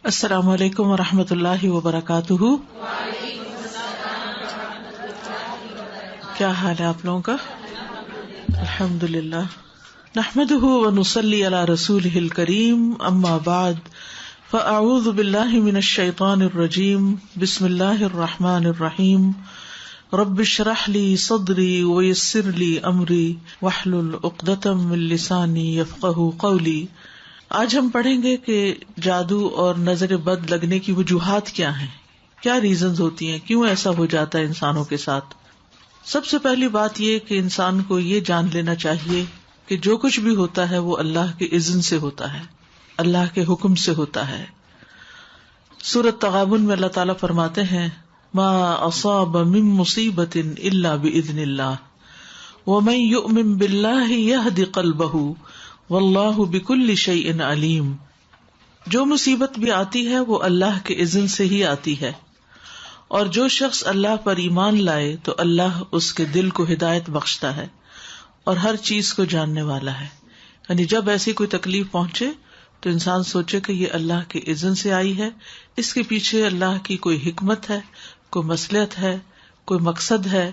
السلام علیکم ورحمۃ اللہ وبرکاتہ. کیا حال ہے آپ لوگوں کا؟ الحمد للہ. نحمده ونصلی علی رسولہ الکریم. اما بعد فاعوذ باللہ من الشیطان الرجیم. بسم اللہ الرحمن الرحیم. رب اشرح لی صدری ویسر لی امری واحلل عقدۃ من لسانی یفقہوا قولی. آج ہم پڑھیں گے کہ جادو اور نظر بد لگنے کی وجوہات کیا ہیں، کیا ریزنز ہوتی ہیں، کیوں ایسا ہو جاتا ہے انسانوں کے ساتھ. سب سے پہلی بات یہ کہ انسان کو یہ جان لینا چاہیے کہ جو کچھ بھی ہوتا ہے وہ اللہ کے اذن سے ہوتا ہے، اللہ کے حکم سے ہوتا ہے. سورۃ تغابن میں اللہ تعالیٰ فرماتے ہیں ما اصاب من مصیبۃ الا باذن اللہ ومن یؤمن باللہ یہد قلبہ واللہ بکل شیء علیم. جو مصیبت بھی آتی ہے وہ اللہ کے اذن سے ہی آتی ہے، اور جو شخص اللہ پر ایمان لائے تو اللہ اس کے دل کو ہدایت بخشتا ہے اور ہر چیز کو جاننے والا ہے. یعنی جب ایسی کوئی تکلیف پہنچے تو انسان سوچے کہ یہ اللہ کے اذن سے آئی ہے، اس کے پیچھے اللہ کی کوئی حکمت ہے، کوئی مصلحت ہے، کوئی مقصد ہے،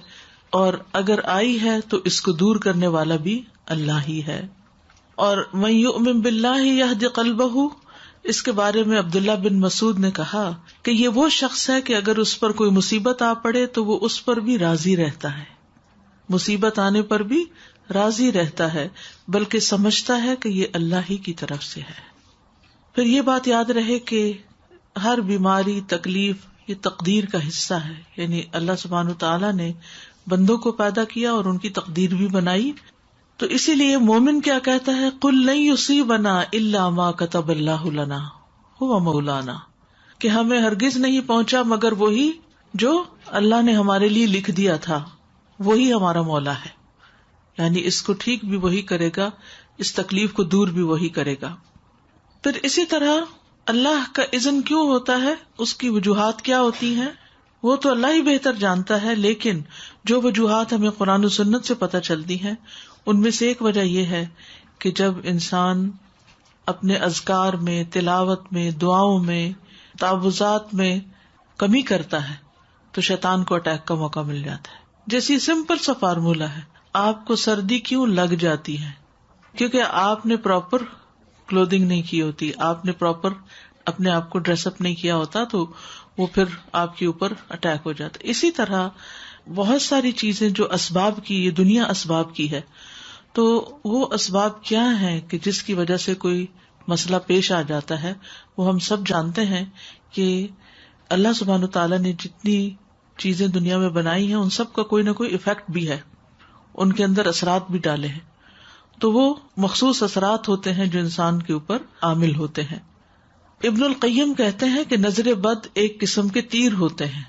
اور اگر آئی ہے تو اس کو دور کرنے والا بھی اللہ ہی ہے. اور من یؤمن باللہ یہد قلبہ، اس کے بارے میں عبداللہ بن مسعود نے کہا کہ یہ وہ شخص ہے کہ اگر اس پر کوئی مصیبت آ پڑے تو وہ اس پر بھی راضی رہتا ہے، مصیبت آنے پر بھی راضی رہتا ہے، بلکہ سمجھتا ہے کہ یہ اللہ ہی کی طرف سے ہے. پھر یہ بات یاد رہے کہ ہر بیماری، تکلیف یہ تقدیر کا حصہ ہے. یعنی اللہ سبحانہ وتعالی نے بندوں کو پیدا کیا اور ان کی تقدیر بھی بنائی. تو اسی لیے مومن کیا کہتا ہے، قل لن یصیبنا الا ما کتب اللہ لنا ھو مولانا، کہ ہمیں ہرگز نہیں پہنچا مگر وہی جو اللہ نے ہمارے لیے لکھ دیا تھا، وہی ہمارا مولا ہے. یعنی اس کو ٹھیک بھی وہی کرے گا، اس تکلیف کو دور بھی وہی کرے گا. پھر اسی طرح اللہ کا اذن کیوں ہوتا ہے، اس کی وجوہات کیا ہوتی ہیں، وہ تو اللہ ہی بہتر جانتا ہے. لیکن جو وجوہات ہمیں قرآن و سنت سے پتہ چلتی ہیں ان میں سے ایک وجہ یہ ہے کہ جب انسان اپنے اذکار میں، تلاوت میں، دعاؤں میں، تعوذات میں کمی کرتا ہے تو شیطان کو اٹیک کا موقع مل جاتا ہے. جیسی سمپل سا فارمولا ہے، آپ کو سردی کیوں لگ جاتی ہے؟ کیونکہ آپ نے پراپر کلودنگ نہیں کی ہوتی، آپ نے پراپر اپنے آپ کو ڈریس اپ نہیں کیا ہوتا، تو وہ پھر آپ کے اوپر اٹیک ہو جاتا ہے. اسی طرح بہت ساری چیزیں جو اسباب کی، یہ دنیا اسباب کی ہے، تو وہ اسباب کیا ہیں کہ جس کی وجہ سے کوئی مسئلہ پیش آ جاتا ہے. وہ ہم سب جانتے ہیں کہ اللہ سبحانہ تعالیٰ نے جتنی چیزیں دنیا میں بنائی ہیں ان سب کا کوئی نہ کوئی ایفیکٹ بھی ہے، ان کے اندر اثرات بھی ڈالے ہیں. تو وہ مخصوص اثرات ہوتے ہیں جو انسان کے اوپر عامل ہوتے ہیں. ابن القیم کہتے ہیں کہ نظر بد ایک قسم کے تیر ہوتے ہیں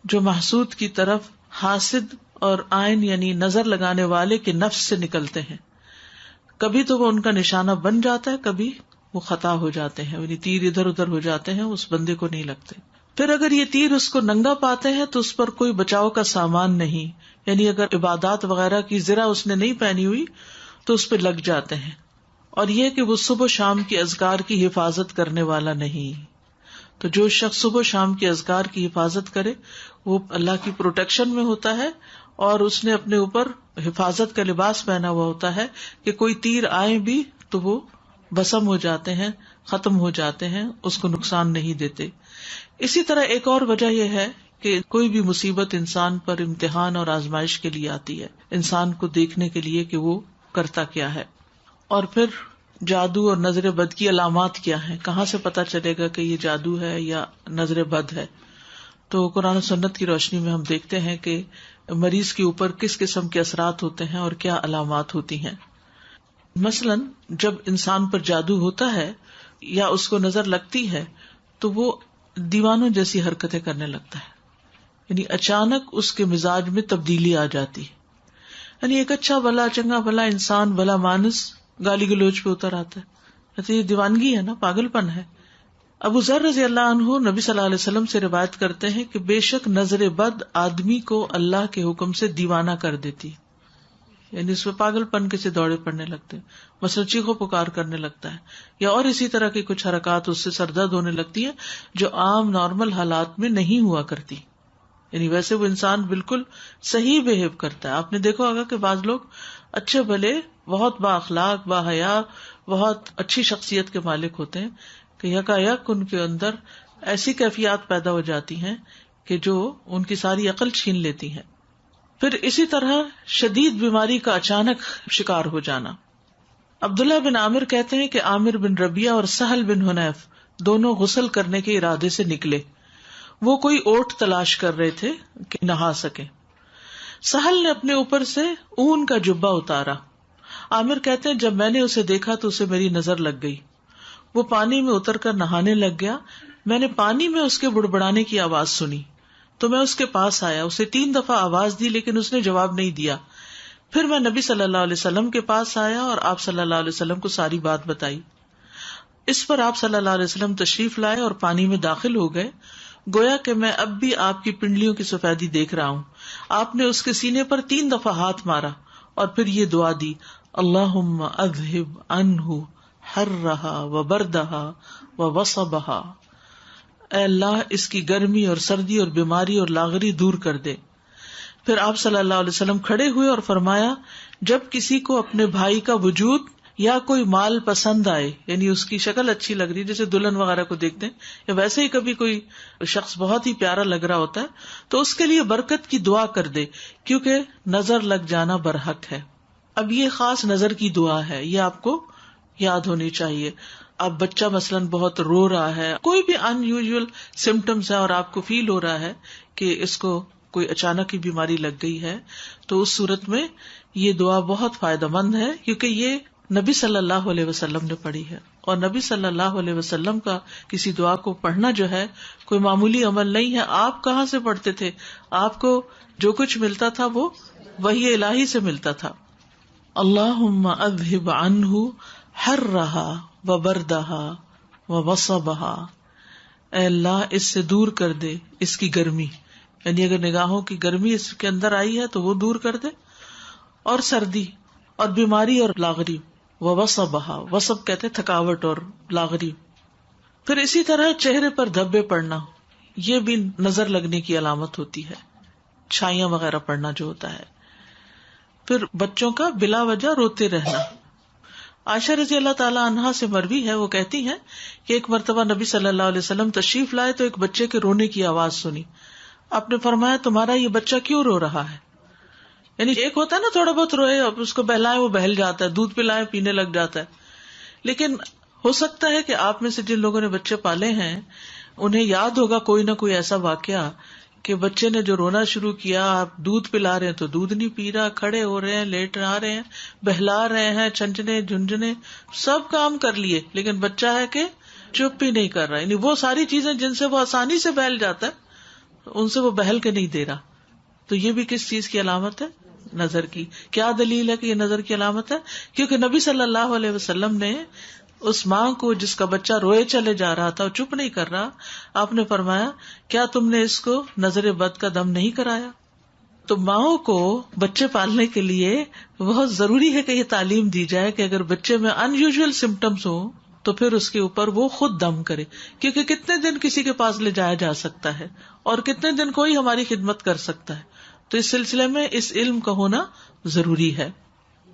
جو محسود کی طرف حاسد اور عین یعنی نظر لگانے والے کے نفس سے نکلتے ہیں. کبھی تو وہ ان کا نشانہ بن جاتا ہے، کبھی وہ خطا ہو جاتے ہیں، یعنی تیر ادھر ادھر ہو جاتے ہیں، اس بندے کو نہیں لگتے. پھر اگر یہ تیر اس کو ننگا پاتے ہیں تو اس پر کوئی بچاؤ کا سامان نہیں، یعنی اگر عبادات وغیرہ کی زرہ اس نے نہیں پہنی ہوئی تو اس پہ لگ جاتے ہیں. اور یہ کہ وہ صبح شام کی اذکار کی حفاظت کرنے والا نہیں. تو جو شخص صبح شام کی اذکار کی حفاظت کرے وہ اللہ کی پروٹیکشن میں ہوتا ہے، اور اس نے اپنے اوپر حفاظت کا لباس پہنا ہوا ہوتا ہے کہ کوئی تیر آئے بھی تو وہ بسم ہو جاتے ہیں، ختم ہو جاتے ہیں، اس کو نقصان نہیں دیتے. اسی طرح ایک اور وجہ یہ ہے کہ کوئی بھی مصیبت انسان پر امتحان اور آزمائش کے لیے آتی ہے، انسان کو دیکھنے کے لیے کہ وہ کرتا کیا ہے. اور پھر جادو اور نظر بد کی علامات کیا ہیں، کہاں سے پتا چلے گا کہ یہ جادو ہے یا نظر بد ہے. تو قرآن و سنت کی روشنی میں ہم دیکھتے ہیں کہ مریض کے اوپر کس قسم کے اثرات ہوتے ہیں اور کیا علامات ہوتی ہیں. مثلاً جب انسان پر جادو ہوتا ہے یا اس کو نظر لگتی ہے تو وہ دیوانوں جیسی حرکتیں کرنے لگتا ہے، یعنی اچانک اس کے مزاج میں تبدیلی آ جاتی ہے. یعنی ایک اچھا بھلا چنگا بھلا انسان، بھلا مانس گالی گلوچ پہ اتر آتا ہے، تو یہ دیوانگی ہے نا، پاگل پن ہے. ابو ذر رضی اللہ عنہ نبی صلی اللہ علیہ وسلم سے روایت کرتے ہیں کہ بے شک نظر بد آدمی کو اللہ کے حکم سے دیوانہ کر دیتی. یعنی اس میں پاگل پن کے سے دوڑے پڑنے لگتے ہیں، مثلا چیخو پکار کرنے لگتا ہے، یا اور اسی طرح کی کچھ حرکات اس سے سر درد ہونے لگتی ہیں جو عام نارمل حالات میں نہیں ہوا کرتی. یعنی ویسے وہ انسان بالکل صحیح بہیو کرتا ہے. آپ نے دیکھا ہوگا کہ بعض لوگ اچھے بھلے بہت با اخلاق با حیا بہت اچھی شخصیت کے مالک ہوتے ہیں کہ یکایک ان کے اندر ایسی کیفیات پیدا ہو جاتی ہیں کہ جو ان کی ساری عقل چھین لیتی ہیں. پھر اسی طرح شدید بیماری کا اچانک شکار ہو جانا. عبداللہ بن عامر کہتے ہیں کہ عامر بن ربیعہ اور سہل بن حنیف دونوں غسل کرنے کے ارادے سے نکلے. وہ کوئی اوٹ تلاش کر رہے تھے کہ نہا سکیں. سہل نے اپنے اوپر سے اون کا جبہ اتارا. عامر کہتے ہیں جب میں نے اسے دیکھا تو اسے میری نظر لگ گئی. وہ پانی میں اتر کر نہانے لگ گیا. میں نے پانی میں اس کے بڑبڑانے کی آواز سنی تو میں اس کے پاس آیا. اسے 3 دفعہ آواز دی لیکن اس نے جواب نہیں دیا. پھر میں نبی صلی اللہ علیہ وسلم کے پاس آیا اور آپ صلی اللہ علیہ وسلم کو ساری بات بتائی. اس پر آپ صلی اللہ علیہ وسلم تشریف لائے اور پانی میں داخل ہو گئے. گویا کہ میں اب بھی آپ کی پنڈلیوں کی سفیدی دیکھ رہا ہوں. آپ نے اس کے سینے پر 3 دفعہ ہاتھ مارا اور پھر یہ دعا دی، اللہم اذہب عنہ حرہا وبردہا ووصبہا. اے اللہ اس کی گرمی اور سردی اور بیماری اور لاغری دور کر دے. پھر آپ صلی اللہ علیہ وسلم کھڑے ہوئے اور فرمایا، جب کسی کو اپنے بھائی کا وجود یا کوئی مال پسند آئے، یعنی اس کی شکل اچھی لگ رہی ہے، جیسے دلہن وغیرہ کو دیکھتے ہیں، یا ویسے ہی کبھی کوئی شخص بہت ہی پیارا لگ رہا ہوتا ہے، تو اس کے لیے برکت کی دعا کر دے، کیونکہ نظر لگ جانا برحق ہے. اب یہ خاص نظر کی دعا ہے، یہ آپ کو یاد ہونی چاہیے. اب بچہ مثلاً بہت رو رہا ہے، کوئی بھی ان یوزول سمٹمس ہے اور آپ کو فیل ہو رہا ہے کہ اس کو کوئی اچانک ہی بیماری لگ گئی ہے، تو اس صورت میں یہ دعا بہت فائدہ مند ہے، کیونکہ یہ نبی صلی اللہ علیہ وسلم نے پڑھی ہے. اور نبی صلی اللہ علیہ وسلم کا کسی دعا کو پڑھنا جو ہے کوئی معمولی عمل نہیں ہے. آپ کہاں سے پڑھتے تھے؟ آپ کو جو کچھ ملتا تھا وہ وحی الہی سے ملتا تھا. اللہم اذہب عنہ حرہا وبردہا ووصبہا. اے اللہ اس سے دور کر دے اس کی گرمی، یعنی اگر نگاہوں کی گرمی اس کے اندر آئی ہے تو وہ دور کر دے، اور سردی اور بیماری اور لاغری. ووصبہا، وصب کہتے تھکاوٹ اور لاغری. پھر اسی طرح چہرے پر دھبے پڑنا، یہ بھی نظر لگنے کی علامت ہوتی ہے، چھائیاں وغیرہ پڑنا جو ہوتا ہے. پھر بچوں کا بلا وجہ روتے رہنا. عائشہ رضی اللہ تعالی عنہا سے مروی ہے، وہ کہتی ہیں کہ ایک مرتبہ نبی صلی اللہ علیہ وسلم تشریف لائے تو ایک بچے کے رونے کی آواز سنی. آپ نے فرمایا تمہارا یہ بچہ کیوں رو رہا ہے؟ یعنی ایک ہوتا ہے نا تھوڑا بہت روئے، اب اس کو بہلائیں وہ بہل جاتا ہے، دودھ پلائیں پینے لگ جاتا ہے. لیکن ہو سکتا ہے کہ آپ میں سے جن لوگوں نے بچے پالے ہیں انہیں یاد ہوگا کوئی نہ کوئی ایسا واقعہ کہ بچے نے جو رونا شروع کیا، آپ دودھ پلا رہے ہیں تو دودھ نہیں پی رہا، کھڑے ہو رہے ہیں، لیٹ آ رہے ہیں، بہلا رہے ہیں، چھنچنے جھنجھنے سب کام کر لیے، لیکن بچہ ہے کہ چپ ہی نہیں کر رہا. یعنی وہ ساری چیزیں جن سے وہ آسانی سے بہل جاتا ہے ان سے وہ بہل کے نہیں دے رہا. تو یہ بھی کس چیز کی علامت ہے؟ نظر کی. کیا دلیل ہے کہ یہ نظر کی علامت ہے؟ کیونکہ نبی صلی اللہ علیہ وسلم نے اس ماں کو جس کا بچہ روئے چلے جا رہا تھا، چپ نہیں کر رہا، آپ نے فرمایا کیا تم نے اس کو نظر بد کا دم نہیں کرایا؟ تو ماؤں کو بچے پالنے کے لیے بہت ضروری ہے کہ یہ تعلیم دی جائے کہ اگر بچے میں ان یوزول سمٹمس ہوں تو پھر اس کے اوپر وہ خود دم کرے. کیونکہ کتنے دن کسی کے پاس لے جایا جا سکتا ہے اور کتنے دن کوئی ہماری خدمت کر سکتا ہے. تو اس سلسلے میں اس علم کا ہونا ضروری ہے.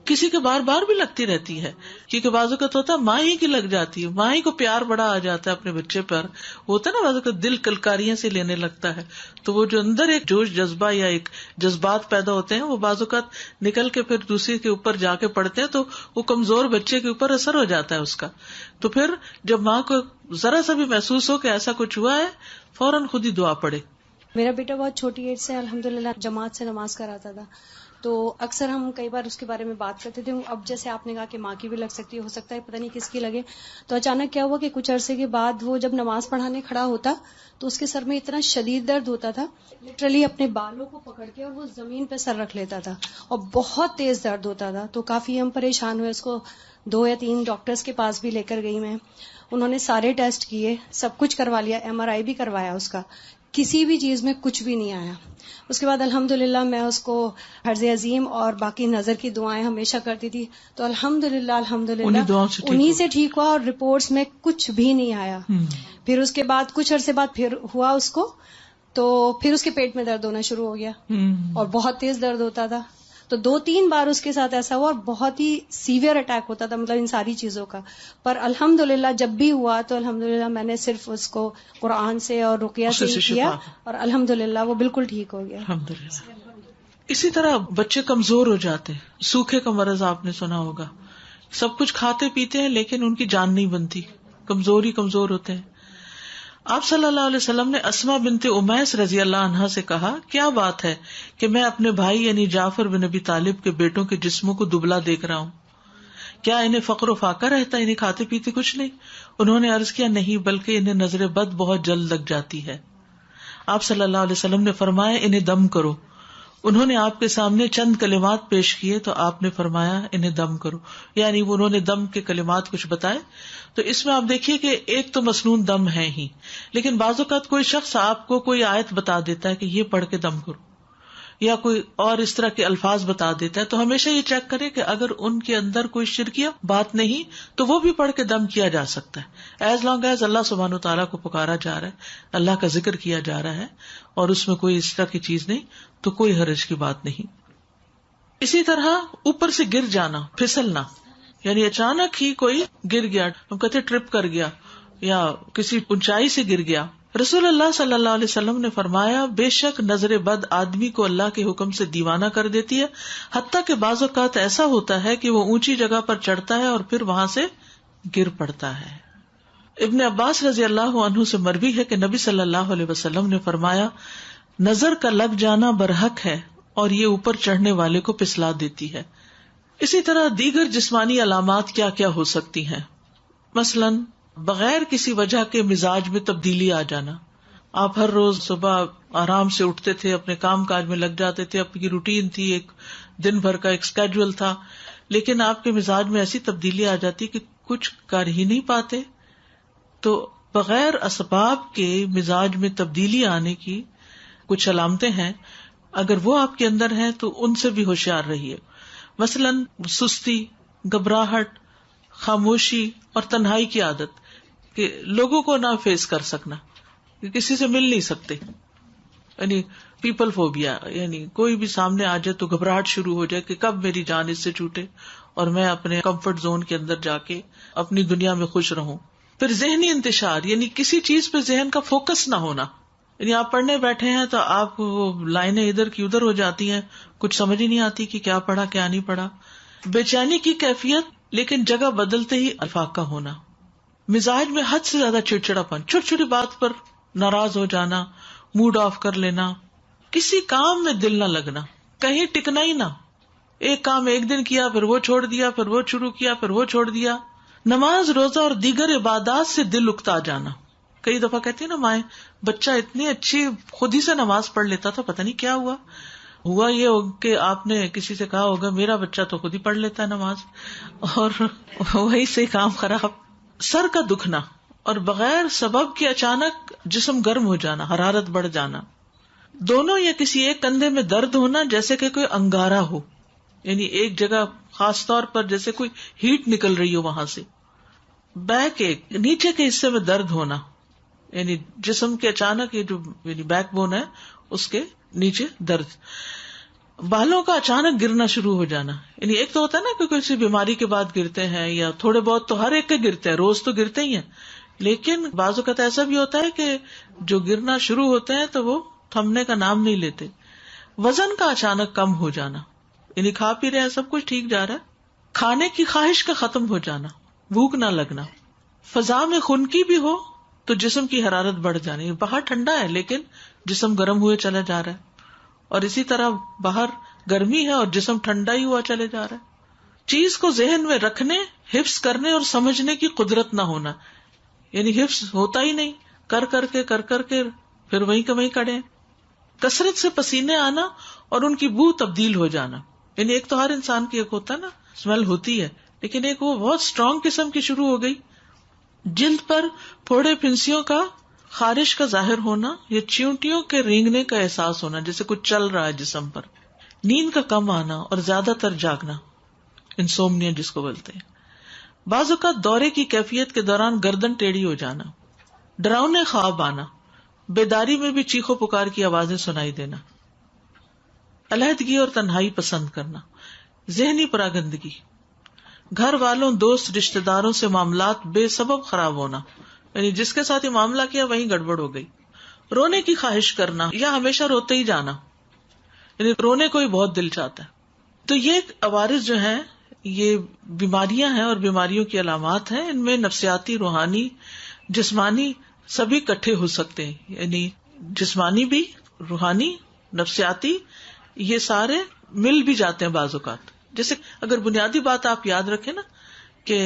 کسی کے بار بار بھی لگتی رہتی ہے، کیونکہ بعض اوقات ہوتا ہے ماں ہی کی لگ جاتی ہے، ماں ہی کو پیار بڑا آ جاتا ہے اپنے بچے پر، ہوتا ہے نا بعض اوقات دل کلکاریاں سے لینے لگتا ہے، تو وہ جو اندر ایک جوش جذبہ یا ایک جذبات پیدا ہوتے ہیں وہ بعض اوقات نکل کے پھر دوسرے کے اوپر جا کے پڑتے ہیں، تو وہ کمزور بچے کے اوپر اثر ہو جاتا ہے اس کا. تو پھر جب ماں کو ذرا سا بھی محسوس ہو کہ ایسا کچھ ہوا ہے، فوراً خود ہی دعا پڑے. میرا بیٹا بہت چھوٹی ایج سے الحمدللہ جماعت سے نماز کراتا تھا، تو اکثر ہم کئی بار اس کے بارے میں بات کرتے تھے. اب جیسے آپ نے کہا کہ ماں کی بھی لگ سکتی ہے، ہو سکتا ہے پتہ نہیں کس کی لگے. تو اچانک کیا ہوا کہ کچھ عرصے کے بعد وہ جب نماز پڑھانے کھڑا ہوتا تو اس کے سر میں اتنا شدید درد ہوتا تھا، لٹرلی اپنے بالوں کو پکڑ کے اور وہ زمین پہ سر رکھ لیتا تھا اور بہت تیز درد ہوتا تھا. تو کافی ہم پریشان ہوئے، اس کو 2 یا 3 ڈاکٹرز کے پاس بھی لے کر گئی میں. انہوں نے سارے ٹیسٹ کیے، سب کچھ کروا لیا، MRI بھی کروایا اس کا. کسی بھی چیز میں کچھ بھی نہیں آیا. اس کے بعد الحمدللہ میں اس کو حرز عظیم اور باقی نظر کی دعائیں ہمیشہ کرتی تھی, تو الحمدللہ انہی سے ٹھیک ہوا, اور رپورٹس میں کچھ بھی نہیں آیا. پھر اس کے بعد کچھ عرصے بعد پھر ہوا اس کو, تو پھر اس کے پیٹ میں درد ہونا شروع ہو گیا, اور بہت تیز درد ہوتا تھا. تو 2-3 بار اس کے ساتھ ایسا ہوا, اور بہت ہی سیویئر اٹیک ہوتا تھا, مطلب ان ساری چیزوں کا. پر الحمدللہ جب بھی ہوا تو الحمدللہ میں نے صرف اس کو قرآن سے اور رقیہ سے ہی کیا, اور الحمدللہ وہ بالکل ٹھیک ہو گیا. الحمدللہ. اسی طرح بچے کمزور ہو جاتے ہیں, سوکھے کا مرض آپ نے سنا ہوگا, سب کچھ کھاتے پیتے ہیں لیکن ان کی جان نہیں بنتی, کمزور ہوتے ہیں. آپ صلی اللہ علیہ وسلم نے اسما بنت امیس رضی اللہ عنہا سے کہا, کیا بات ہے کہ میں اپنے بھائی یعنی جعفر بن ابی طالب کے بیٹوں کے جسموں کو دبلا دیکھ رہا ہوں, کیا انہیں فقر و فاقہ رہتا ہے, انہیں کھاتے پیتے کچھ نہیں؟ انہوں نے عرض کیا, نہیں بلکہ انہیں نظر بد بہت جلد لگ جاتی ہے. آپ صلی اللہ علیہ وسلم نے فرمایا, انہیں دم کرو. انہوں نے آپ کے سامنے چند کلمات پیش کیے تو آپ نے فرمایا, انہیں دم کرو, یعنی انہوں نے دم کے کلمات کچھ بتائے. تو اس میں آپ دیکھیے کہ ایک تو مسنون دم ہے ہی, لیکن بعض اوقات کوئی شخص آپ کو کوئی آیت بتا دیتا ہے کہ یہ پڑھ کے دم کرو, یا کوئی اور اس طرح کے الفاظ بتا دیتا ہے, تو ہمیشہ یہ چیک کرے کہ اگر ان کے اندر کوئی شرکیہ بات نہیں تو وہ بھی پڑھ کے دم کیا جا سکتا ہے, ایز لانگ ایز اللہ سبحانہ تعالیٰ کو پکارا جا رہا ہے, اللہ کا ذکر کیا جا رہا ہے, اور اس میں کوئی اس طرح کی چیز نہیں, تو کوئی حرج کی بات نہیں. اسی طرح اوپر سے گر جانا, پھسلنا, یعنی اچانک ہی کوئی گر گیا, ہم کہتے ٹرپ کر گیا یا کسی اونچائی سے گر گیا. رسول اللہ صلی اللہ علیہ وسلم نے فرمایا, بے شک نظر بد آدمی کو اللہ کے حکم سے دیوانہ کر دیتی ہے, حتیٰ کہ بعض اوقات ایسا ہوتا ہے کہ وہ اونچی جگہ پر چڑھتا ہے اور پھر وہاں سے گر پڑتا ہے. ابن عباس رضی اللہ عنہ سے مروی ہے کہ نبی صلی اللہ علیہ وسلم نے فرمایا, نظر کا لگ جانا برحق ہے اور یہ اوپر چڑھنے والے کو پسلا دیتی ہے. اسی طرح دیگر جسمانی علامات کیا کیا ہو سکتی ہیں؟ مثلاً بغیر کسی وجہ کے مزاج میں تبدیلی آ جانا. آپ ہر روز صبح آرام سے اٹھتے تھے, اپنے کام کاج میں لگ جاتے تھے, آپ کی روٹین تھی, ایک دن بھر کا ایک اسکیڈول تھا, لیکن آپ کے مزاج میں ایسی تبدیلی آ جاتی کہ کچھ کر ہی نہیں پاتے. تو بغیر اسباب کے مزاج میں تبدیلی آنے کی کچھ علامتیں ہیں, اگر وہ آپ کے اندر ہیں تو ان سے بھی ہوشیار رہیے. مثلاً سستی, گھبراہٹ, خاموشی اور تنہائی کی عادت, کہ لوگوں کو نہ فیس کر سکنا, کہ کسی سے مل نہیں سکتے, یعنی پیپل فوبیا, یعنی کوئی بھی سامنے آ جائے تو گھبراہٹ شروع ہو جائے کہ کب میری جان اس سے چھوٹے اور میں اپنے کمفرٹ زون کے اندر جا کے اپنی دنیا میں خوش رہوں. پھر ذہنی انتشار, یعنی کسی چیز پہ ذہن کا فوکس نہ ہونا, یعنی آپ پڑھنے بیٹھے ہیں تو آپ وہ لائنیں ادھر کی ادھر ہو جاتی ہیں, کچھ سمجھ ہی نہیں آتی کہ کیا پڑھا کیا نہیں پڑھا. بے چینی کی کیفیت, لیکن جگہ بدلتے ہی افاقہ ہونا. مزاج میں حد سے زیادہ چڑچڑاپن, چھوٹی چھوٹی بات پر ناراض ہو جانا, موڈ آف کر لینا, کسی کام میں دل نہ لگنا, کہیں ٹکنا ہی نہ, ایک کام ایک دن کیا پھر وہ چھوڑ دیا, پھر وہ شروع کیا پھر وہ چھوڑ دیا. نماز, روزہ اور دیگر عبادات سے دل اکتا جانا. کئی دفعہ کہتی ہیں نا مائیں, بچہ اتنی اچھی خود ہی سے نماز پڑھ لیتا تھا, پتہ نہیں کیا ہوا یہ کہ آپ نے کسی سے کہا ہوگا میرا بچہ تو خود ہی پڑھ لیتا ہے نماز, اور وہی سے کام خراب. سر کا دکھنا اور بغیر سبب کے اچانک جسم گرم ہو جانا, حرارت بڑھ جانا. دونوں یا کسی ایک کندھے میں درد ہونا جیسے کہ کوئی انگارہ ہو, یعنی ایک جگہ خاص طور پر جیسے کوئی ہیٹ نکل رہی ہو وہاں سے. بیک ایک, نیچے کے حصے میں درد ہونا, یعنی جسم کے اچانک یہ جو یعنی بیک بون ہے اس کے نیچے درد. بالوں کا اچانک گرنا شروع ہو جانا, یعنی ایک تو ہوتا ہے نا کہ کسی بیماری کے بعد گرتے ہیں, یا تھوڑے بہت تو ہر ایک کے گرتے ہیں, روز تو گرتے ہی ہیں, لیکن بعض اوقات ایسا بھی ہوتا ہے کہ جو گرنا شروع ہوتے ہیں تو وہ تھمنے کا نام نہیں لیتے. وزن کا اچانک کم ہو جانا, یعنی کھا پی رہے ہیں سب کچھ ٹھیک جا رہا ہے, کھانے کی خواہش کا ختم ہو جانا, بھوک نہ لگنا. فضا میں خنکی بھی ہو تو جسم کی حرارت بڑھ جانی, باہر ٹھنڈا ہے لیکن جسم گرم ہوئے چلا جا رہا ہے, اور اسی طرح باہر گرمی ہے اور جسم ٹھنڈا ہی ہوا چلے جا رہا ہے. چیز کو ذہن میں رکھنے, حفظ کرنے اور سمجھنے کی قدرت نہ ہونا, یعنی حفظ ہوتا ہی نہیں, کر کر کے پھر وہیں کا وہیں کڑے. کثرت سے پسینے آنا اور ان کی بو تبدیل ہو جانا, یعنی ایک تو ہر انسان کی ایک ہوتا ہے نا اسمیل ہوتی ہے, لیکن ایک وہ بہت اسٹرانگ قسم کی شروع ہو گئی. جلد پر پھوڑے پھنسیوں کا خارش کا ظاہر ہونا یا چیونٹیوں کے رینگنے کا احساس ہونا، جیسے کچھ چل رہا ہے جسم پر، نیند کا کم آنا اور زیادہ تر جاگنا، انسومنیا جس کو بولتے ہیں، بعض اوقات دورے کی کیفیت کے دوران گردن ٹیڑھی ہو جانا، ڈراؤنے خواب آنا، بیداری میں بھی چیخو پکار کی آوازیں سنائی دینا، علیحدگی اور تنہائی پسند کرنا، ذہنی پراگندگی، گھر والوں، دوست، رشتہ داروں سے معاملات بے سبب خراب ہونا، یعنی جس کے ساتھ یہ معاملہ کیا وہیں گڑبڑ ہو گئی، رونے کی خواہش کرنا یا ہمیشہ روتے ہی جانا، یعنی رونے کو ہی بہت دل چاہتا ہے۔ تو یہ عوارض جو ہیں یہ بیماریاں ہیں اور بیماریوں کی علامات ہیں، ان میں نفسیاتی، روحانی، جسمانی سبھی اکٹھے ہو سکتے ہیں، یعنی جسمانی بھی، روحانی، نفسیاتی، یہ سارے مل بھی جاتے ہیں بعض اوقات۔ جیسے اگر بنیادی بات آپ یاد رکھیں نا کہ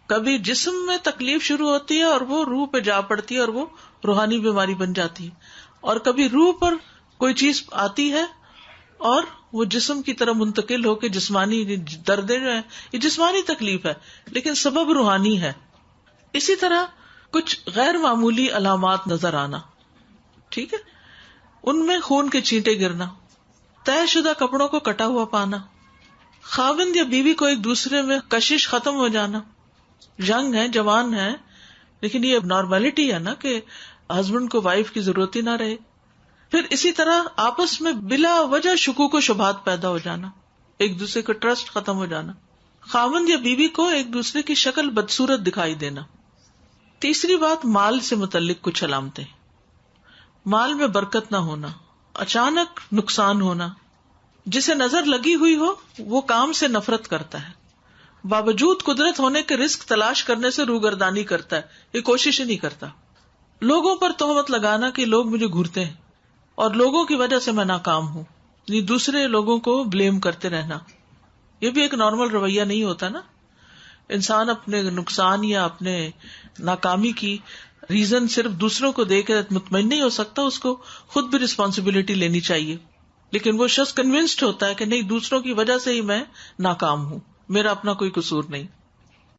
کبھی جسم میں تکلیف شروع ہوتی ہے اور وہ روح پہ جا پڑتی ہے اور وہ روحانی بیماری بن جاتی ہے، اور کبھی روح پر کوئی چیز آتی ہے اور وہ جسم کی طرح منتقل ہو کے جسمانی دردیں جو ہیں یہ جسمانی تکلیف ہے لیکن سبب روحانی ہے۔ اسی طرح کچھ غیر معمولی علامات نظر آنا، ٹھیک ہے، ان میں خون کے چینٹے گرنا، طے شدہ کپڑوں کو کٹا ہوا پانا، خاوند یا بیوی کو ایک دوسرے میں کشش ختم ہو جانا، ینگ ہے، جوان ہے، لیکن یہ نارملٹی ہے نا کہ ہسبینڈ کو وائف کی ضرورت ہی نہ رہے۔ پھر اسی طرح آپس میں بلا وجہ شکوک و شبہات پیدا ہو جانا، ایک دوسرے کا ٹرسٹ ختم ہو جانا، خاوند یا بیوی کو ایک دوسرے کی شکل بدصورت دکھائی دینا۔ تیسری بات، مال سے متعلق کچھ علامتیں، مال میں برکت نہ ہونا، اچانک نقصان ہونا، جسے نظر لگی ہوئی ہو وہ کام سے نفرت کرتا ہے، باوجود قدرت ہونے کے رزق تلاش کرنے سے روگردانی کرتا ہے، یہ کوشش ہی نہیں کرتا، لوگوں پر تہمت لگانا کہ لوگ مجھے گھورتے ہیں اور لوگوں کی وجہ سے میں ناکام ہوں، یعنی دوسرے لوگوں کو بلیم کرتے رہنا، یہ بھی ایک نارمل رویہ نہیں ہوتا نا۔ انسان اپنے نقصان یا اپنے ناکامی کی ریزن صرف دوسروں کو دے کے مطمئن نہیں ہو سکتا، اس کو خود بھی رسپانسبلٹی لینی چاہیے، لیکن وہ شخص کنونسڈ ہوتا ہے کہ نہیں، دوسروں کی وجہ سے ہی میں ناکام ہوں، میرا اپنا کوئی قصور نہیں۔